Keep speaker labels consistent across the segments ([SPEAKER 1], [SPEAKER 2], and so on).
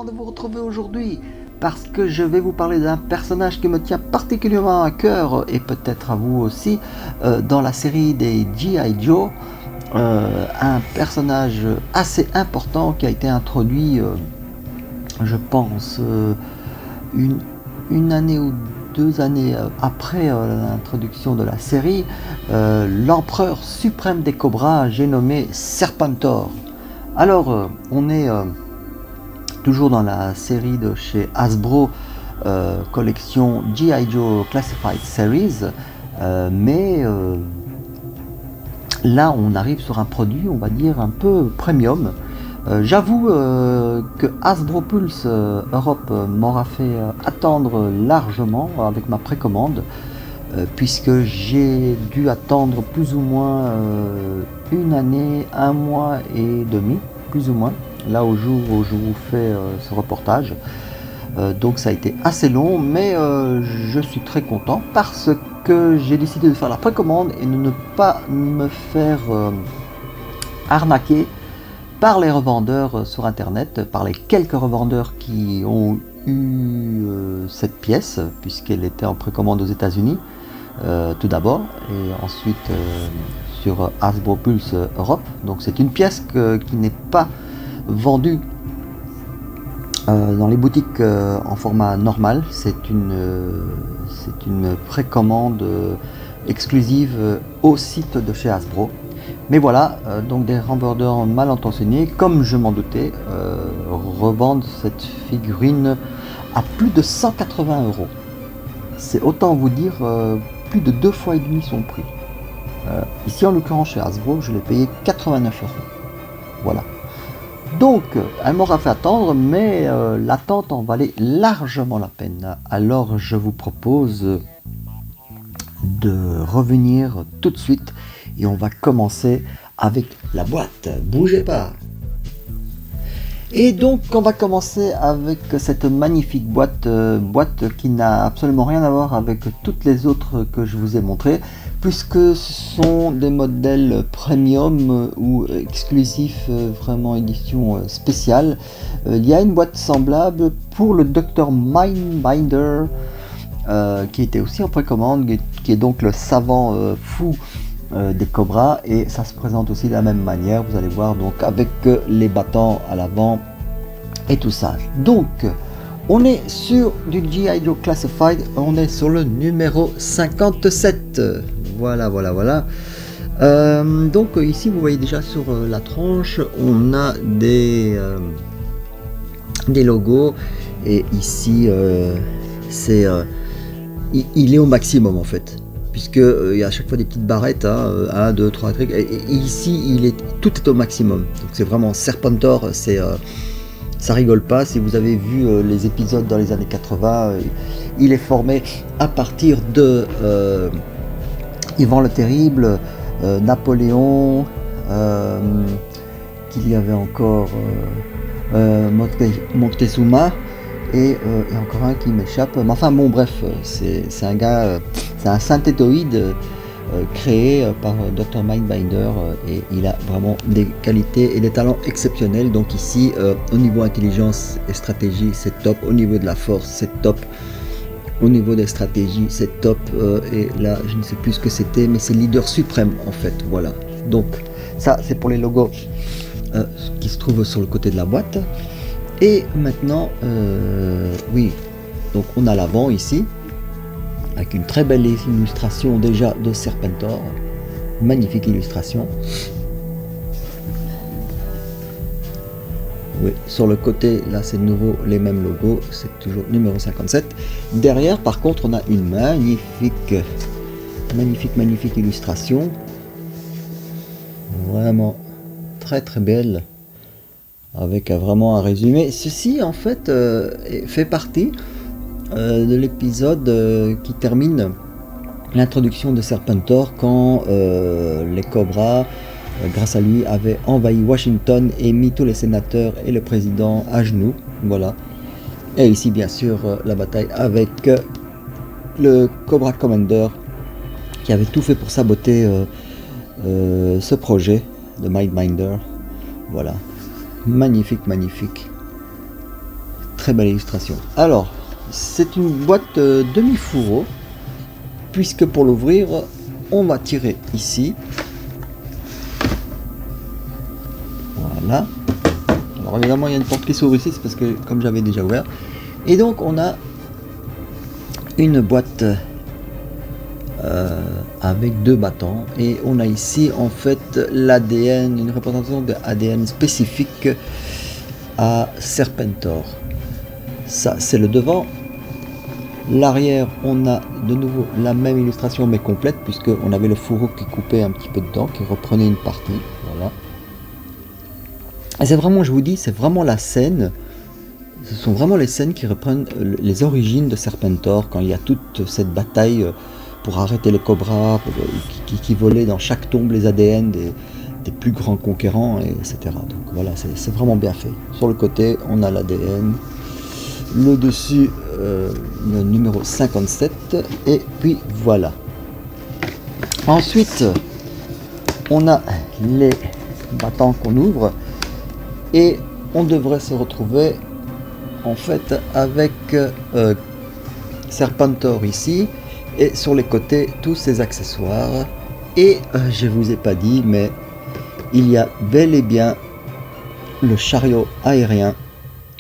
[SPEAKER 1] De vous retrouver aujourd'hui parce que je vais vous parler d'un personnage qui me tient particulièrement à cœur et peut-être à vous aussi dans la série des G.I. Joe, un personnage assez important qui a été introduit je pense une année ou 2 années après l'introduction de la série, l'empereur suprême des Cobras, j'ai nommé Serpentor. Alors on est toujours dans la série de chez Hasbro, collection G.I. Joe Classified Series, mais là on arrive sur un produit, on va dire, un peu premium. J'avoue que Hasbro Pulse Europe m'aura fait attendre largement avec ma précommande, puisque j'ai dû attendre plus ou moins 1 année, 1 mois et demi, plus ou moins, là au jour où je vous fais ce reportage. Donc ça a été assez long, mais je suis très content parce que j'ai décidé de faire la précommande et de ne pas me faire arnaquer par les revendeurs sur internet, par les quelques revendeurs qui ont eu cette pièce, puisqu'elle était en précommande aux États-Unis tout d'abord, et ensuite sur Hasbro Pulse Europe. Donc c'est une pièce qui n'est pas vendue dans les boutiques en format normal. C'est une précommande exclusive au site de chez Hasbro. Mais voilà, donc des revendeurs mal intentionnés, comme je m'en doutais, revendent cette figurine à plus de 180 €. C'est autant vous dire plus de 2 fois et demi son prix. Ici en l'occurrence chez Hasbro, je l'ai payé 89 €. Voilà. Donc elle m'aura fait attendre, mais l'attente en valait largement la peine. Alors je vous propose de revenir tout de suite et on va commencer avec la boîte. Bougez pas. Et donc on va commencer avec cette magnifique boîte, qui n'a absolument rien à voir avec toutes les autres que je vous ai montrées, puisque ce sont des modèles premium ou exclusifs, vraiment édition spéciale. Il y a une boîte semblable pour le Dr Mindbinder, qui était aussi en précommande, qui est donc le savant fou des Cobras, et ça se présente aussi de la même manière, vous allez voir, donc avec les battants à l'avant et tout ça. Donc on est sur du G.I. Joe Classified, on est sur le numéro 57. Voilà. Donc ici vous voyez déjà sur la tranche on a des logos, et ici c'est il est au maximum en fait, puisque il y a à chaque fois des petites barrettes, 1, 2, 3 trucs, et ici tout est au maximum. Donc c'est vraiment Serpentor, ça rigole pas. Si vous avez vu les épisodes dans les années 80, il est formé à partir de Ivan le Terrible, Napoléon, qu'il y avait encore Moctezuma, et encore un qui m'échappe, mais enfin bon, bref, c'est un gars, c'est un synthétoïde créé par Dr Mindbinder, et il a vraiment des qualités et des talents exceptionnels. Donc ici au niveau intelligence et stratégie c'est top, au niveau de la force c'est top, au niveau des stratégies c'est top, et là je ne sais plus ce que c'était, mais c'est leader suprême en fait. Voilà, donc ça c'est pour les logos qui se trouvent sur le côté de la boîte. Et maintenant oui, donc on a l'avant ici avec une très belle illustration déjà de Serpentor, magnifique illustration. Oui, sur le côté là c'est de nouveau les mêmes logos, c'est toujours numéro 57. Derrière par contre on a une magnifique illustration, vraiment très belle, avec vraiment un résumé. Ceci en fait fait partie de l'épisode qui termine l'introduction de Serpentor quand les Cobras, grâce à lui, avaient envahi Washington et mis tous les sénateurs et le président à genoux. Voilà. Et ici, bien sûr, la bataille avec le Cobra Commander qui avait tout fait pour saboter ce projet de Mindbinder. Voilà. Magnifique, magnifique. Très belle illustration. Alors, c'est une boîte demi-fourreau, puisque pour l'ouvrir, on va tirer ici. Voilà. Alors évidemment, il y a une porte qui s'ouvre ici, c'est parce que comme j'avais déjà ouvert. Et donc, on a une boîte avec deux battants. Et on a ici, en fait, l'ADN, une représentation de ADN spécifique à Serpentor. Ça, c'est le devant. L'arrière, on a de nouveau la même illustration mais complète, puisqu'on avait le fourreau qui coupait un petit peu dedans, qui reprenait une partie. Voilà. Et c'est vraiment, je vous dis, c'est vraiment la scène. Ce sont vraiment les scènes qui reprennent les origines de Serpentor, quand il y a toute cette bataille pour arrêter les cobras, qui volaient dans chaque tombe les ADN des plus grands conquérants, etc. Donc voilà, c'est vraiment bien fait. Sur le côté, on a l'ADN. Le dessus, le numéro 57, et puis voilà. Ensuite, on a les battants qu'on ouvre, et on devrait se retrouver en fait avec Serpentor ici, et sur les côtés tous ces accessoires. Et je vous ai pas dit, mais il y a bel et bien le chariot aérien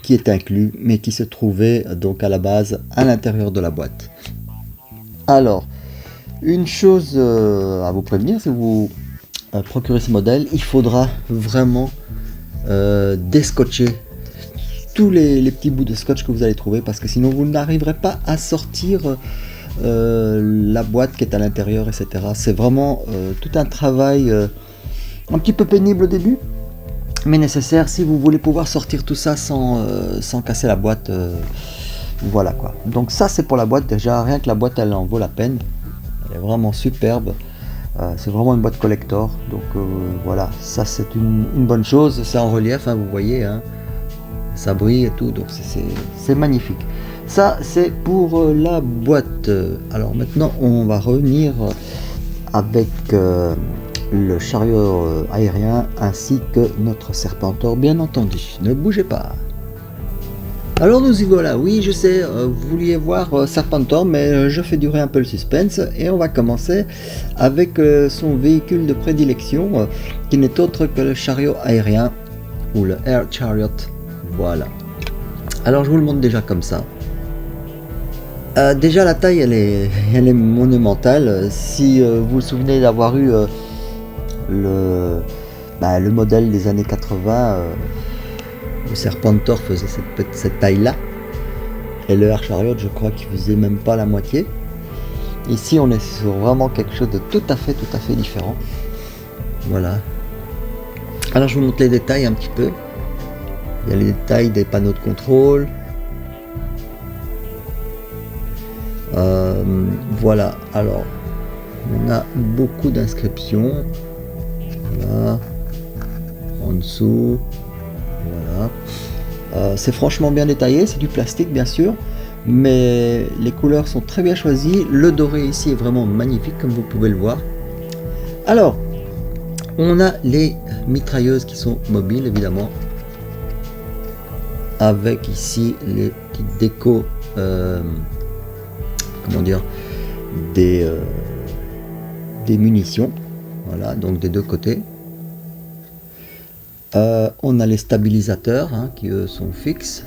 [SPEAKER 1] qui est inclus, mais qui se trouvait donc à la base à l'intérieur de la boîte. Alors, une chose à vous prévenir, si vous procurez ce modèle, il faudra vraiment descotcher tous les petits bouts de scotch que vous allez trouver, parce que sinon vous n'arriverez pas à sortir la boîte qui est à l'intérieur, etc. C'est vraiment tout un travail un petit peu pénible au début, mais nécessaire si vous voulez pouvoir sortir tout ça sans casser la boîte. Voilà quoi. Donc ça c'est pour la boîte. Déjà rien que la boîte elle en vaut la peine. Elle est vraiment superbe. C'est vraiment une boîte collector. Donc voilà, ça c'est une bonne chose. C'est en relief, hein, vous voyez, hein. Ça brille et tout, donc c'est magnifique. Ça c'est pour la boîte. Alors maintenant on va revenir avec le chariot aérien ainsi que notre Serpentor, bien entendu. Ne bougez pas. Alors nous y voilà. Oui, je sais, vous vouliez voir Serpentor, mais je fais durer un peu le suspense et on va commencer avec son véhicule de prédilection qui n'est autre que le chariot aérien ou le Air Chariot. Voilà. Alors je vous le montre déjà comme ça. Déjà la taille elle est monumentale. Si vous vous souvenez d'avoir eu le modèle des années 80, le Serpentor faisait cette taille là, et le Air Chariot je crois qu'il faisait même pas la moitié. Ici on est sur vraiment quelque chose de tout à fait différent. Voilà. Alors je vous montre les détails un petit peu. Il y a les détails des panneaux de contrôle. Voilà, alors on a beaucoup d'inscriptions. Voilà. En dessous. Voilà. C'est franchement bien détaillé, c'est du plastique bien sûr, mais les couleurs sont très bien choisies. Le doré ici est vraiment magnifique comme vous pouvez le voir. Alors, on a les mitrailleuses qui sont mobiles évidemment, avec ici les petites décos, comment dire, des munitions, voilà, donc des deux côtés. On a les stabilisateurs hein, qui eux sont fixes.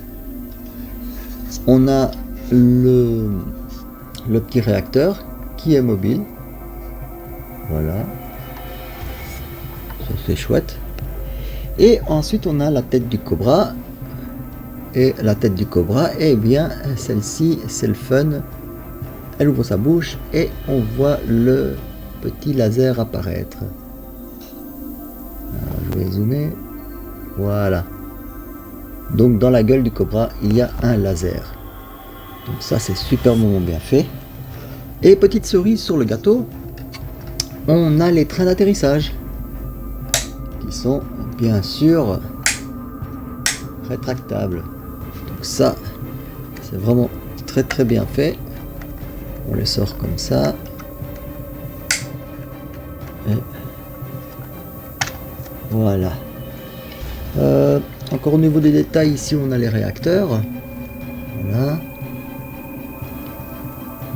[SPEAKER 1] On a le petit réacteur qui est mobile, voilà, ça c'est chouette. Et ensuite on a la tête du Cobra. Et la tête du Cobra, eh bien celle-ci c'est le fun, elle ouvre sa bouche et on voit le petit laser apparaître. Alors, je vais zoomer, voilà, Donc dans la gueule du Cobra, il y a un laser. Donc ça c'est superbement bien fait. Et petite cerise sur le gâteau, on a les trains d'atterrissage qui sont bien sûr rétractables. Donc ça c'est vraiment très bien fait. On les sort comme ça. Et voilà. Encore au niveau des détails, ici on a les réacteurs. Voilà.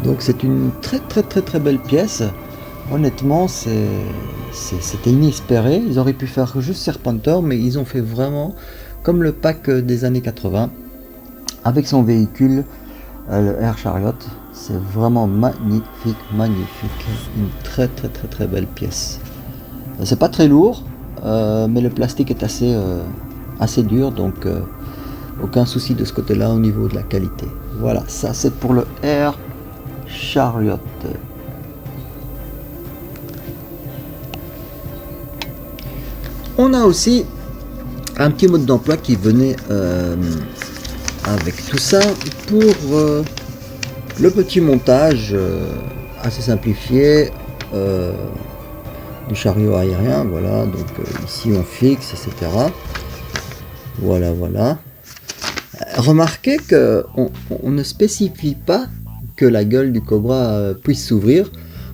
[SPEAKER 1] Donc c'est une très belle pièce. Honnêtement, c'était inespéré. Ils auraient pu faire juste Serpentor, mais ils ont fait vraiment comme le pack des années 80 avec son véhicule, le Air Chariot. C'est vraiment magnifique. Une très belle pièce. C'est pas très lourd, mais le plastique est assez dur, donc aucun souci de ce côté-là au niveau de la qualité. Voilà, ça c'est pour le Air Chariot. On a aussi un petit mode d'emploi qui venait avec tout ça pour le petit montage assez simplifié du chariot aérien. Voilà, donc ici on fixe, etc. Voilà. Remarquez que on ne spécifie pas que la gueule du Cobra puisse s'ouvrir,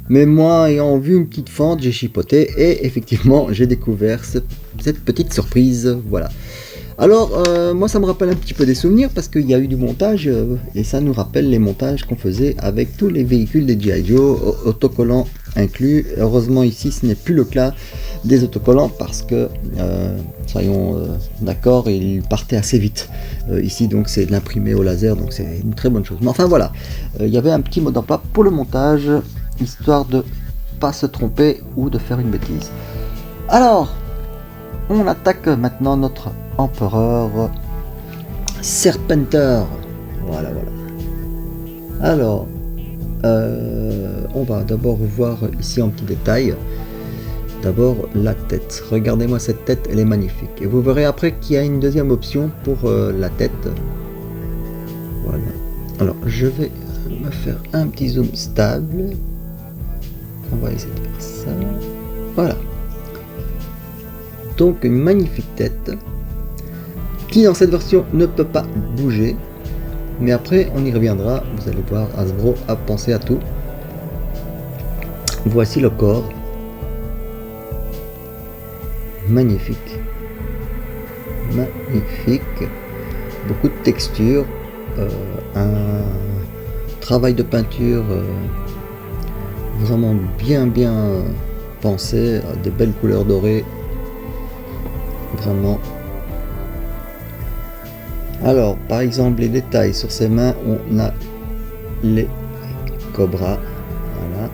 [SPEAKER 1] mais moi ayant vu une petite fente, j'ai chipoté et effectivement j'ai découvert cette petite surprise. Voilà. Alors moi ça me rappelle un petit peu des souvenirs parce qu'il y a eu du montage et ça nous rappelle les montages qu'on faisait avec tous les véhicules des G.I. Joe, autocollants inclus. Heureusement ici ce n'est plus le cas des autocollants parce que soyons d'accord, ils partaient assez vite. Ici donc c'est de l'imprimer au laser, donc c'est une très bonne chose. Mais enfin voilà, il y avait un petit mode d'emploi pour le montage, histoire de pas se tromper ou de faire une bêtise. Alors, on attaque maintenant notre empereur Serpentor. Voilà. Alors, on va d'abord voir ici en petit détail. D'abord la tête. Regardez-moi cette tête, elle est magnifique. Et vous verrez après qu'il y a une deuxième option pour la tête. Voilà. Alors, je vais me faire un petit zoom stable. On va essayer de faire ça. Voilà. Donc une magnifique tête qui dans cette version ne peut pas bouger. Mais après, on y reviendra. Vous allez voir, Hasbro a pensé à tout. Voici le corps. Magnifique. Beaucoup de texture. Un travail de peinture vraiment bien pensé. Des belles couleurs dorées. Vraiment. Alors, par exemple, les détails sur ses mains, on a les cobras. Voilà.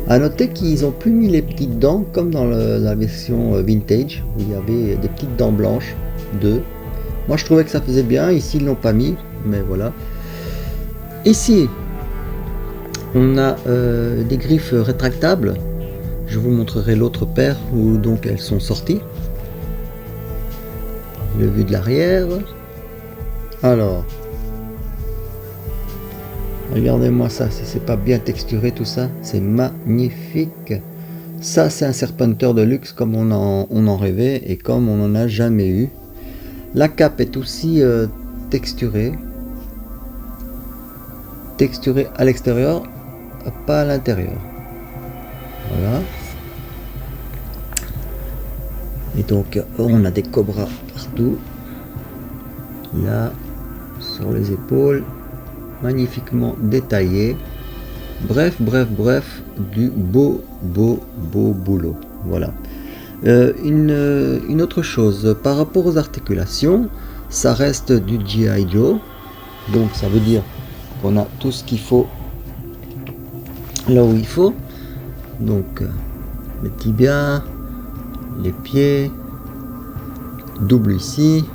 [SPEAKER 1] À noter qu'ils ont plus mis les petites dents comme dans la version vintage où il y avait des petites dents blanches. Moi, je trouvais que ça faisait bien. Ici, ils l'ont pas mis, mais voilà. Ici, on a des griffes rétractables. Je vous montrerai l'autre paire où donc elles sont sorties. Le vue de l'arrière. Alors, regardez-moi ça, si c'est pas bien texturé tout ça, c'est magnifique. Ça c'est un Serpentor de luxe comme on en rêvait et comme on n'en a jamais eu. La cape est aussi texturée à l'extérieur, pas à l'intérieur. Voilà. Et donc on a des cobras partout, là sur les épaules, magnifiquement détaillé. Bref, du beau boulot. Voilà. Une autre chose par rapport aux articulations, ça reste du G.I. Joe, donc ça veut dire qu'on a tout ce qu'il faut là où il faut. Donc les tibias, les pieds, double ici,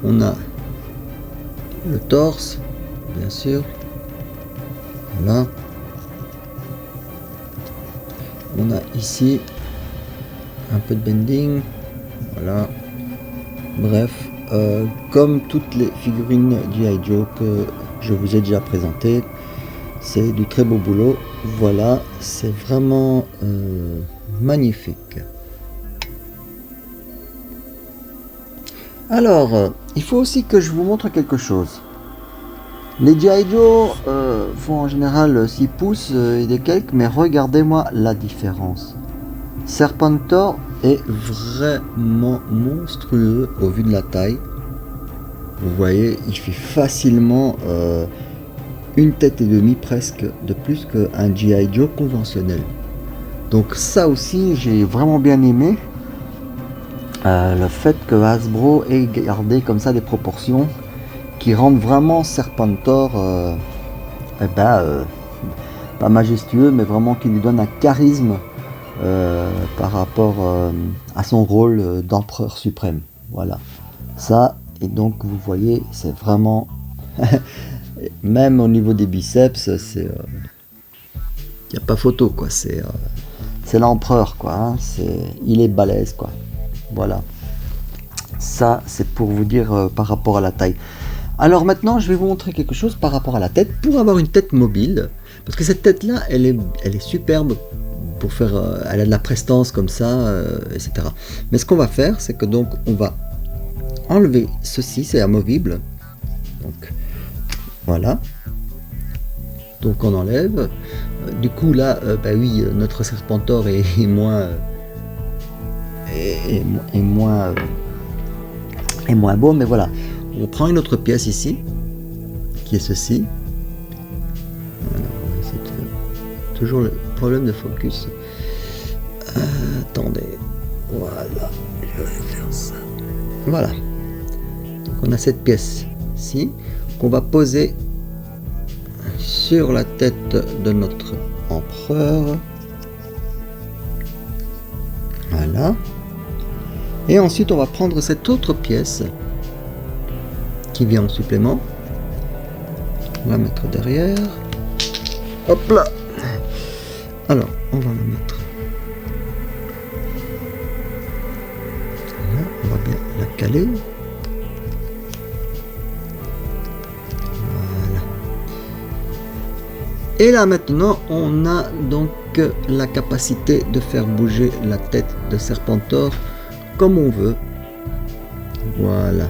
[SPEAKER 1] on a le torse bien sûr, voilà, on a ici un peu de bending, Voilà. Bref, comme toutes les figurines G.I. Joe que je vous ai déjà présentées, c'est du très beau boulot. Voilà, c'est vraiment magnifique. Alors, il faut aussi que je vous montre quelque chose. Les G.I. Joe font en général 6 pouces et des quelques, mais regardez-moi la différence. Serpentor est vraiment monstrueux au vu de la taille. Vous voyez, il fait facilement une tête et demie presque de plus qu'un G.I. Joe conventionnel. Donc ça aussi, j'ai vraiment bien aimé le fait que Hasbro ait gardé comme ça des proportions qui rendent vraiment Serpentor pas majestueux, mais vraiment qui lui donne un charisme par rapport à son rôle d'empereur suprême. Voilà, ça, et donc vous voyez, c'est vraiment même au niveau des biceps, c'est y a pas photo quoi, c'est l'empereur quoi, hein, il est balèze quoi. Voilà, ça c'est pour vous dire par rapport à la taille. Alors maintenant je vais vous montrer quelque chose par rapport à la tête, pour avoir une tête mobile, parce que cette tête là elle est superbe pour faire, elle a de la prestance comme ça, etc. Mais ce qu'on va faire, c'est que donc on va enlever ceci, c'est amovible, donc voilà, donc on enlève, du coup là, bah oui, notre Serpentor est moins beau, mais voilà, on prend une autre pièce ici, qui est ceci, voilà, c'est toujours le problème de focus, attendez, voilà, je vais faire ça, voilà, donc on a cette pièce ici, qu'on va poser sur la tête de notre empereur, voilà, et ensuite on va prendre cette autre pièce qui vient en supplément, on va mettre derrière, hop là, alors on va la mettre là, on va bien la caler, voilà, et là maintenant on a donc la capacité de faire bouger la tête de Serpentor comme on veut, voilà.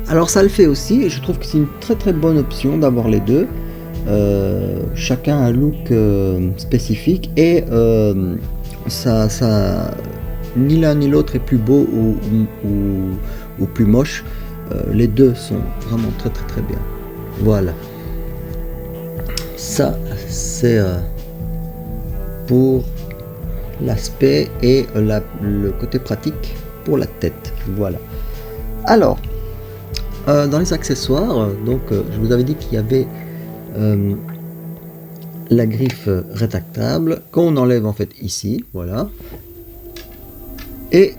[SPEAKER 1] Alors ça le fait aussi, et je trouve que c'est une très très bonne option d'avoir les deux. Chacun a un look spécifique, et ça ni l'un ni l'autre est plus beau ou plus moche. Les deux sont vraiment très très très bien. Voilà. Ça c'est pour l'aspect et le côté pratique pour la tête. Voilà. Alors, dans les accessoires, donc je vous avais dit qu'il y avait la griffe rétractable qu'on enlève en fait ici, voilà, et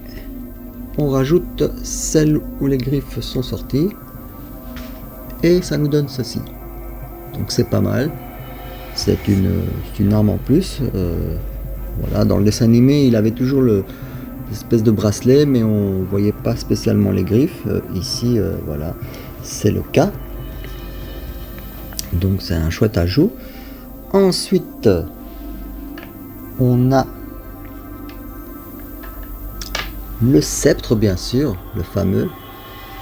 [SPEAKER 1] on rajoute celle où les griffes sont sorties, et ça nous donne ceci. Donc c'est pas mal, c'est une arme en plus. Voilà, dans le dessin animé il avait toujours l'espèce de bracelet, mais on voyait pas spécialement les griffes. Ici voilà, c'est le cas, donc c'est un chouette ajout. Ensuite on a le sceptre, bien sûr, le fameux,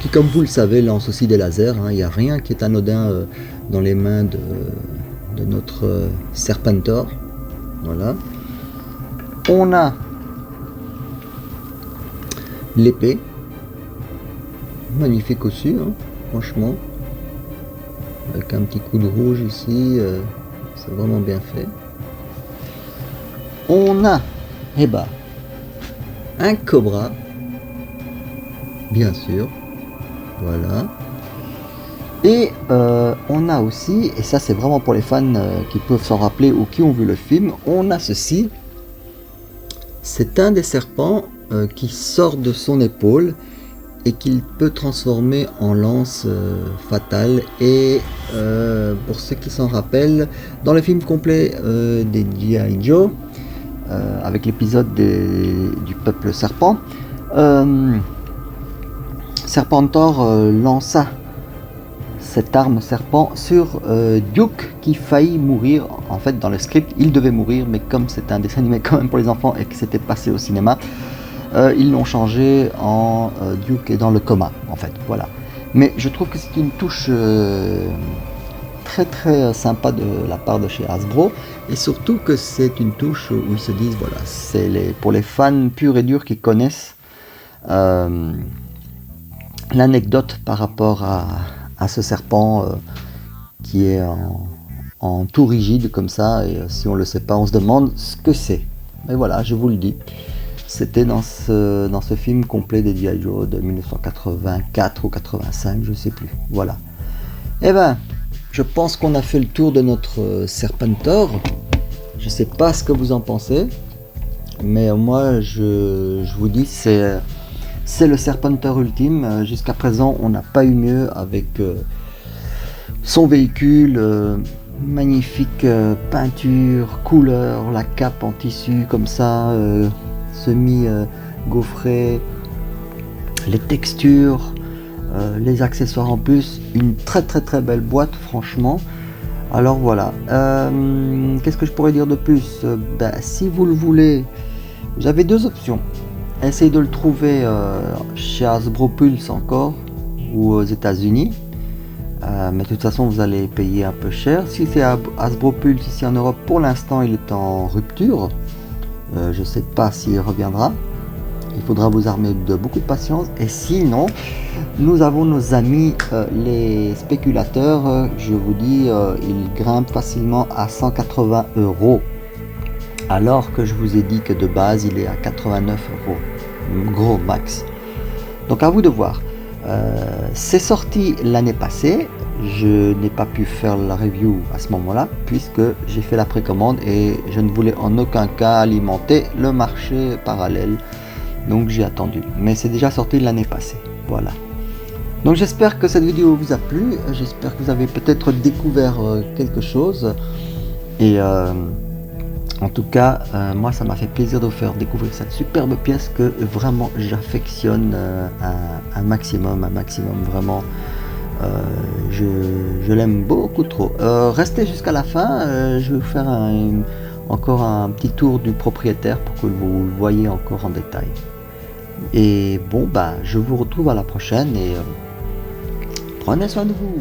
[SPEAKER 1] qui comme vous le savez lance aussi des lasers, hein. Il n'y a rien qui est anodin dans les mains de notre Serpentor. Voilà. On a l'épée, magnifique aussi, hein, franchement, avec un petit coup de rouge ici, c'est vraiment bien fait. On a, eh ben, un cobra, bien sûr, voilà. Et on a aussi, et ça c'est vraiment pour les fans qui peuvent s'en rappeler ou qui ont vu le film, on a ceci. C'est un des serpents qui sort de son épaule et qu'il peut transformer en lance fatale. Et pour ceux qui s'en rappellent, dans le film complet des G.I. Joe, avec l'épisode du peuple serpent, Serpentor lança cette arme serpent sur Duke qui faillit mourir. En fait, dans le script, il devait mourir, mais comme c'est un dessin animé quand même pour les enfants et que c'était passé au cinéma, ils l'ont changé en Duke est dans le coma, en fait, voilà. Mais je trouve que c'est une touche très sympa de la part de chez Hasbro, et surtout que c'est une touche où ils se disent, voilà, c'est pour les fans purs et durs qui connaissent l'anecdote par rapport à ce serpent qui est en tout rigide comme ça, et si on le sait pas, on se demande ce que c'est. Mais voilà, je vous le dis. C'était dans ce film complet des G.I. Joe de 1984 ou 85, je sais plus. Voilà. Et ben, je pense qu'on a fait le tour de notre Serpentor. Je sais pas ce que vous en pensez, mais moi je vous dis, c'est le Serpentor ultime. Jusqu'à présent, on n'a pas eu mieux avec son véhicule. Magnifique peinture, couleur, la cape en tissu comme ça, semi gaufré, les textures, les accessoires en plus, une très belle boîte franchement. Alors voilà, qu'est-ce que je pourrais dire de plus? Si vous le voulez, vous avez deux options. Essayez de le trouver chez Hasbro Pulse encore, ou aux États-Unis. Mais de toute façon vous allez payer un peu cher. Si c'est Hasbro Pulse ici en Europe, pour l'instant il est en rupture. Je ne sais pas s'il reviendra. Il faudra vous armer de beaucoup de patience. Et sinon, nous avons nos amis les spéculateurs. Je vous dis, ils grimpent facilement à 180 €. Alors que je vous ai dit que de base il est à 89 €. Gros max. Donc à vous de voir. C'est sorti l'année passée, je n'ai pas pu faire la review à ce moment-là puisque j'ai fait la précommande et je ne voulais en aucun cas alimenter le marché parallèle, donc j'ai attendu, mais c'est déjà sorti l'année passée. Voilà, donc j'espère que cette vidéo vous a plu, j'espère que vous avez peut-être découvert quelque chose, et en tout cas, moi ça m'a fait plaisir de vous faire découvrir cette superbe pièce que vraiment j'affectionne un maximum, vraiment. Je l'aime beaucoup trop. Restez jusqu'à la fin, je vais vous faire encore un petit tour du propriétaire pour que vous le voyez encore en détail. Et bon, je vous retrouve à la prochaine et prenez soin de vous.